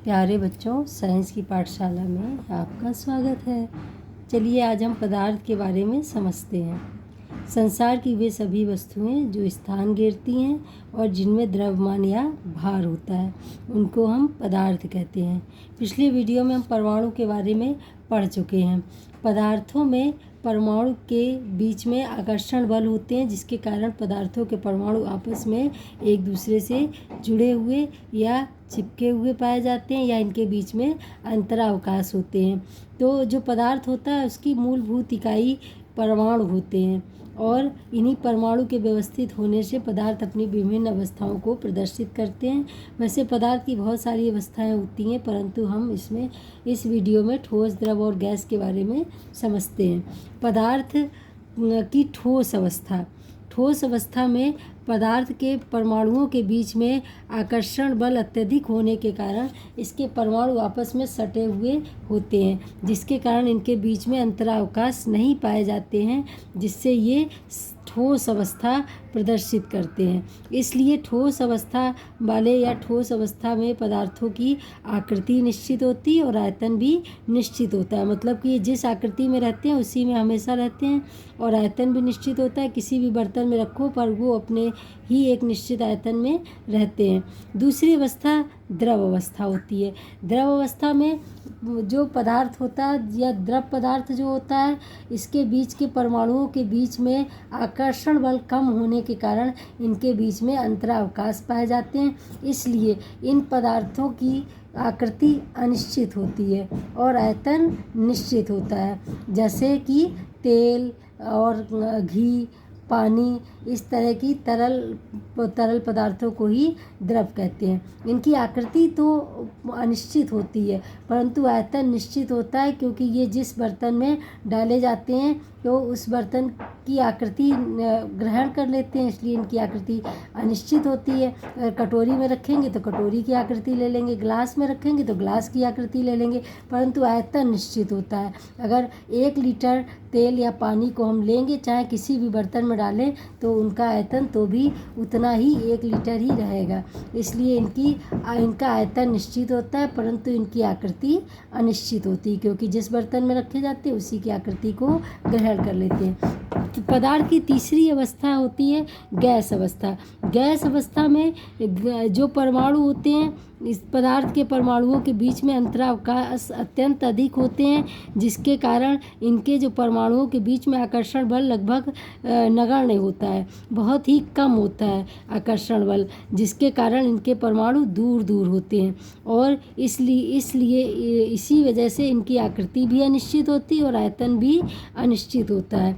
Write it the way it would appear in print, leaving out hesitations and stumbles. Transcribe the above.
प्यारे बच्चों, साइंस की पाठशाला में आपका स्वागत है। चलिए आज हम पदार्थ के बारे में समझते हैं। संसार की वे सभी वस्तुएं जो स्थान घेरती हैं और जिनमें द्रव्यमान या भार होता है, उनको हम पदार्थ कहते हैं। पिछले वीडियो में हम परमाणु के बारे में पढ़ चुके हैं। पदार्थों में परमाणु के बीच में आकर्षण बल होते हैं, जिसके कारण पदार्थों के परमाणु आपस में एक दूसरे से जुड़े हुए या चिपके हुए पाए जाते हैं, या इनके बीच में अंतरावकाश होते हैं। तो जो पदार्थ होता है उसकी मूलभूत इकाई परमाणु होते हैं, और इन्हीं परमाणु के व्यवस्थित होने से पदार्थ अपनी विभिन्न अवस्थाओं को प्रदर्शित करते हैं। वैसे पदार्थ की बहुत सारी अवस्थाएं होती हैं, परंतु हम इस वीडियो में ठोस, द्रव और गैस के बारे में समझते हैं। पदार्थ की ठोस अवस्था में पदार्थ के परमाणुओं के बीच में आकर्षण बल अत्यधिक होने के कारण इसके परमाणु आपस में सटे हुए होते हैं, जिसके कारण इनके बीच में अंतरावकाश नहीं पाए जाते हैं, जिससे ये ठोस अवस्था प्रदर्शित करते हैं। इसलिए ठोस अवस्था वाले या ठोस अवस्था में पदार्थों की आकृति निश्चित होती है और आयतन भी निश्चित होता है। मतलब कि ये जिस आकृति में रहते हैं उसी में हमेशा रहते हैं, और आयतन भी निश्चित होता है। किसी भी बर्तन में रखो पर वो अपने ही एक निश्चित आयतन में रहते हैं। दूसरी अवस्था द्रव अवस्था होती है। द्रव अवस्था में जो पदार्थ होता है या द्रव पदार्थ जो होता है, इसके बीच के परमाणुओं के बीच में आकर्षण बल कम होने के कारण इनके बीच में अंतरावकाश पाए जाते हैं। इसलिए इन पदार्थों की आकृति अनिश्चित होती है और आयतन निश्चित होता है। जैसे कि तेल और घी, पानी, इस तरह की तरल पदार्थों को ही द्रव कहते हैं। इनकी आकृति तो अनिश्चित होती है, परंतु आयतन निश्चित होता है, क्योंकि ये जिस बर्तन में डाले जाते हैं तो उस बर्तन की आकृति ग्रहण कर लेते हैं, इसलिए इनकी आकृति अनिश्चित होती है। अगर कटोरी में रखेंगे तो कटोरी की आकृति ले लेंगे, ग्लास में रखेंगे तो ग्लास की आकृति ले लेंगे, परंतु आयतन निश्चित होता है। अगर 1 लीटर तेल या पानी को हम लेंगे, चाहे किसी भी बर्तन में डालें, तो उनका आयतन तो भी उतना ही 1 लीटर ही रहेगा। इसलिए इनका आयतन निश्चित होता है, परंतु इनकी आकृति अनिश्चित होती है, क्योंकि जिस बर्तन में रखे जाते हैं उसी की आकृति को ग्रहण कर लेते हैं। पदार्थ की तीसरी अवस्था होती है गैस अवस्था। गैस अवस्था में जो परमाणु होते हैं, इस पदार्थ के परमाणुओं के बीच में अंतरावकाश अत्यंत अधिक होते हैं, जिसके कारण इनके जो परमाणुओं के बीच में आकर्षण बल लगभग नगण्य होता है, बहुत ही कम होता है आकर्षण बल, जिसके कारण इनके परमाणु दूर दूर होते हैं, और इसलिए इसी वजह से इनकी आकृति भी अनिश्चित होती है और आयतन भी अनिश्चित होता है।